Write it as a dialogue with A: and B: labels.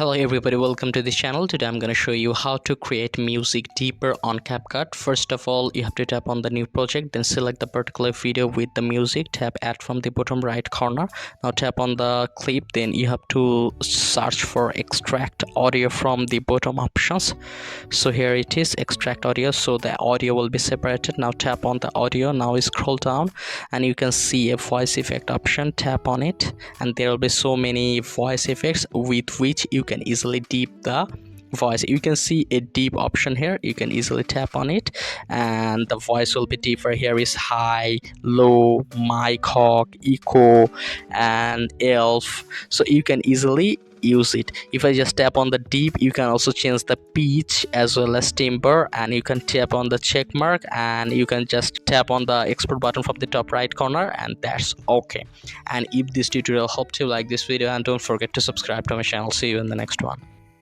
A: Hello everybody, welcome to this channel. Today I'm going to show you how to create music deeper on Capcut. First of all, you have to tap on the new project, then select the particular video with the music, tap add from the bottom right corner. Now tap on the clip, then you have to search for extract audio from the bottom options. So here it is, extract audio, so the audio will be separated. Now tap on the audio, now scroll down and you can see a voice effect option. Tap on it and there will be so many voice effects with which you can easily deep the voice. You can see a deep option here, you can easily tap on it and the voice will be deeper. Here is high, low, mic hawk, echo and elf, so you can easily use it. If I just tap on the deep, you can also change the pitch as well as timbre, and you can tap on the check mark and you can just tap on the export button from the top right corner, and that's okay. And if this tutorial helped you, like this video and don't forget to subscribe to my channel. See you in the next one.